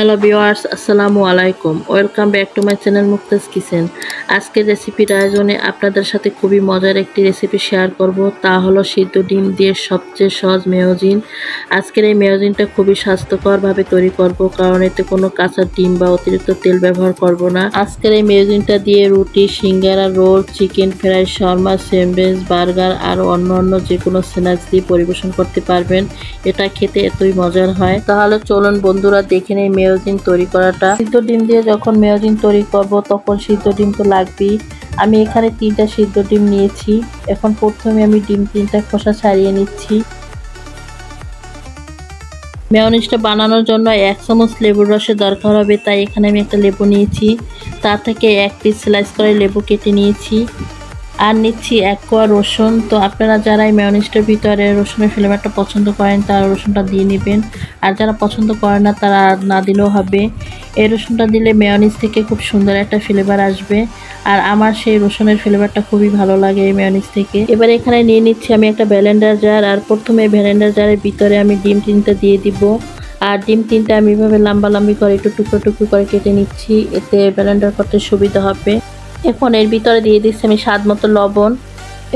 Hello viewers, আসসালামু আলাইকুম। Welcome back to my channel Muktaj kitchen. আজকের রেসিপির আয়োজনে আপনাদের সাথে খুবই মজার একটি রেসিপি শেয়ার করব, তা হলো সিদ্ধ ডিম দিয়ে সবচেয়ে সহজ মেয়োজিন। আজকের এই মেয়োজিনটা খুবই স্বাস্থ্যকরভাবে তৈরি করব, কারণ এতে কোনো কাঁচা ডিম বা অতিরিক্ত তেল ব্যবহার করব না। আজকের এই মেয়োজিনটা দিয়ে রুটি, সিঙ্গারা, roll, chicken fry, shawarma, sandwich, burger আর অন্য যে কোনো স্ন্যাক্স দিয়ে পরিবেশন করতে পারবেন। এটা খেতে এতই মজার হয়। তাহলে চলুন বন্ধুরা দেখে নেই মেয়োজিন তৈরি করাটা। সিদ্ধ ডিম দিয়ে যখন মেয়োজিন তৈরি করব তখন সিদ্ধ ডিম তো লাগবেই। আমি এখানে 3টা সিদ্ধ ডিম নিয়েছি। এখন প্রথমে আমি ডিম 3টা খোসা ছাড়িয়ে নিচ্ছি। মেয়োনিজটা বানানোর জন্য 1 চামচ লেবুর রসের দরকার হবে, তাই এখানে আমি একটা লেবু নিয়েছি। তা থেকে 1 পিস স্লাইস করে লেবু কেটে নিয়েছি। আর নিচ্ছি 1 কোয়া রসুন। তো আপনারা যারা এই মেয়োনিজটার ভিতরে রসুনের ফ্লেভারটা পছন্দ করেন তারা রসুনটা দিয়ে নেবেন, আর যারা পছন্দ করেন না তারা না দিলেও হবে। এই রসুনটা দিলে মেয়োনিজ থেকে খুব সুন্দর একটা ফ্লেভার আসবে, আর আমার সেই রসুনের ফ্লেভারটা খুবই ভালো লাগে এই মেয়োনিজ থেকে। এবার এখানে নিয়ে নিচ্ছি আমি একটা ব্লেন্ডার জার, আর প্রথমে ব্লেন্ডার জারের ভিতরে আমি ডিম 3টা দিয়ে দিব। আর ডিম 3টা আমি এভাবে লম্বা করে একটু টুকরো করে কেটে নিচ্ছি, এতে ব্লেন্ডার করতে সুবিধা হবে। এখন এর ভিতরে দিয়ে দিচ্ছি আমি স্বাদ মতো লবণ।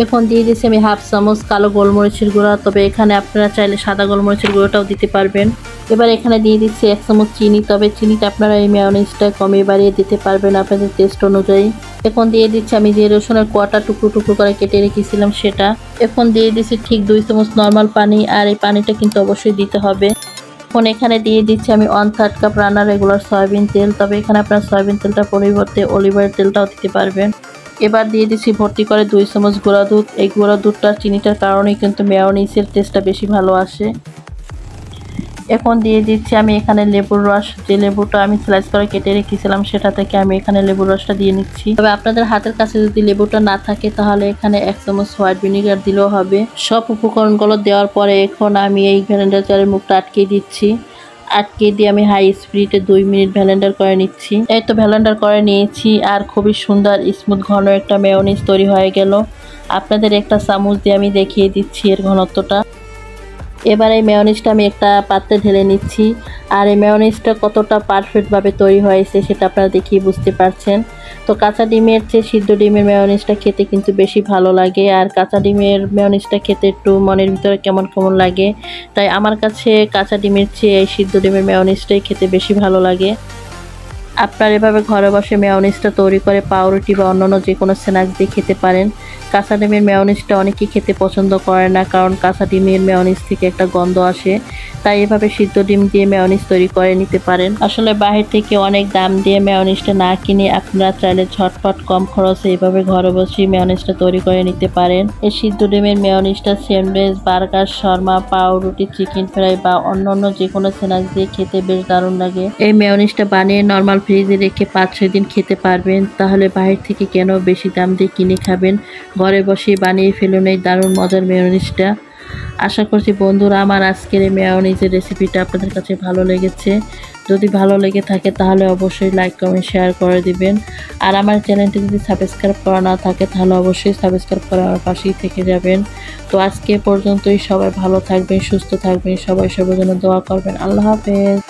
এখন দিয়ে দিচ্ছি আমি 1/2 চামচ কালো গোলমরিচের গুঁড়া, তবে এখানে আপনারা চাইলে সাদা গোলমরিচের গুঁড়োটাও দিতে পারবেন। এবার এখানে দিয়ে দিচ্ছি 1 চামচ চিনি, তবে চিনিটা আপনারা এই মেয়োনিজটা কমিয়ে বাড়িয়ে দিতে পারবেন আপনাদের টেস্ট অনুযায়ী। এখন দিয়ে দিচ্ছি আমি যে রসুনের কোয়াটা টুকরো করে কেটে রেখেছিলাম সেটা। এখন দিয়ে দিচ্ছি ঠিক 2 চামচ নর্মাল পানি, আর এই পানিটা কিন্তু অবশ্যই দিতে হবে। এখন এখানে দিয়ে দিচ্ছি আমি 1/3 কাপ রান্না রেগুলার সয়াবিন তেল, তবে এখানে আপনারা সয়াবিন তেলটার পরিবর্তে অলিভ অয়েল তেলটাও দিতে পারবেন। এবার দিয়ে দিচ্ছি ভর্তি করে 2 চামচ গুঁড়া দুধ। এই গুঁড়া দুধটা চিনিটার কারণেই কিন্তু মেয়োনিজের টেস্টটা বেশি ভালো আসে। এখন দিয়ে দিচ্ছি আমি এখানে লেবুর রস। যে লেবুটা আমি স্লাইস করে কেটে রেখেছিলাম সেটা থেকে আমি এখানে লেবুর রসটা দিয়ে নিচ্ছি। তবে আপনাদের হাতের কাছে যদি লেবুটা না থাকে তাহলে এখানে 1 চামচ হোয়াইট ভিনেগার দিলেও হবে। সব উপকরণগুলো দেওয়ার পরে এখন আমি এই ব্লেন্ডার জারের মুখটা আটকে দিচ্ছি। আটকে দিয়ে আমি হাই স্পিডে 2 মিনিট ব্লেন্ডার করে নিচ্ছি। এই তো ব্লেন্ডার করে নিয়েছি, আর খুবই সুন্দর স্মুথ ঘন একটা মেয়োনিজ তৈরি হয়ে গেল। আপনাদের একটা চামচ দিয়ে আমি দেখিয়ে দিচ্ছি এর ঘনত্বটা। এবার এই মেয়োনিজটা আমি একটা পাত্রে ঢেলে নিচ্ছি, আর এই মেয়োনিজটা কতটা পারফেক্টভাবে তৈরি হয়েছে সেটা আপনারা দেখেই বুঝতে পারছেন। তো কাঁচা ডিমের চেয়ে সিদ্ধ ডিমের মেয়োনিজটা খেতে কিন্তু বেশি ভালো লাগে, আর কাঁচা ডিমের মেয়োনিজটা খেতে একটু মনের ভিতরে কেমন লাগে, তাই আমার কাছে কাঁচা ডিমের চেয়ে এই সিদ্ধ ডিমের মেয়োনিজটাই খেতে বেশি ভালো লাগে। আপনারা এভাবে ঘরে বসে মেয়োনিজটা তৈরি করে পাউরুটি বা অন্যান্য যে কোনো স্ন্যাক্স দিয়ে খেতে পারেন। কাঁচা ডিমের মেয়োনিজটা অনেকেই খেতে পছন্দ করে না, কারণ কাঁচা ডিমের মেয়োনিজ থেকে একটা গন্ধ আসে, তাই এভাবে সিদ্ধ ডিম দিয়ে মেয়োনিজ তৈরি করে নিতে পারেন। আসলে বাইরে থেকে অনেক দাম দিয়ে মেয়োনিজটা না কিনে আপনারা চাইলে ঝটপট কম খরচে এভাবে ঘরে বসে মেয়োনিজটা তৈরি করে নিতে পারেন। এই সিদ্ধ ডিমের মেয়োনিজটা স্যান্ডউইচ, বার্গার, শর্মা, পাউরুটি, চিকেন ফ্রাই বা অন্যান্য যে কোনো স্ন্যাক্স দিয়ে খেতে বেশ দারুণ লাগে। এই মেয়োনিজটা বানিয়ে নর্মাল ফ্রিজে রেখে 5-6 দিন খেতে পারবেন। তাহলে বাইরে থেকে কেন বেশি দাম দিয়ে কিনে খাবেন, ঘরে বসে বানিয়ে ফেলুন এই দারুণ মজার মেয়োনিজটা। আশা করছি বন্ধুরা আমার আজকের এই মেয়োনিজের রেসিপিটা আপনাদের কাছে ভালো লেগেছে। যদি ভালো লেগে থাকে তাহলে অবশ্যই লাইক, কমেন্ট, শেয়ার করে দিবেন। আর আমার চ্যানেলটি যদি সাবস্ক্রাইব করা না থাকে তাহলে অবশ্যই সাবস্ক্রাইব করে আমার পাশেই থেকে যাবেন। তো আজকে পর্যন্তই, সবাই ভালো থাকবেন, সুস্থ থাকবেন, সবার জন্য দোয়া করবেন। আল্লাহ হাফেজ।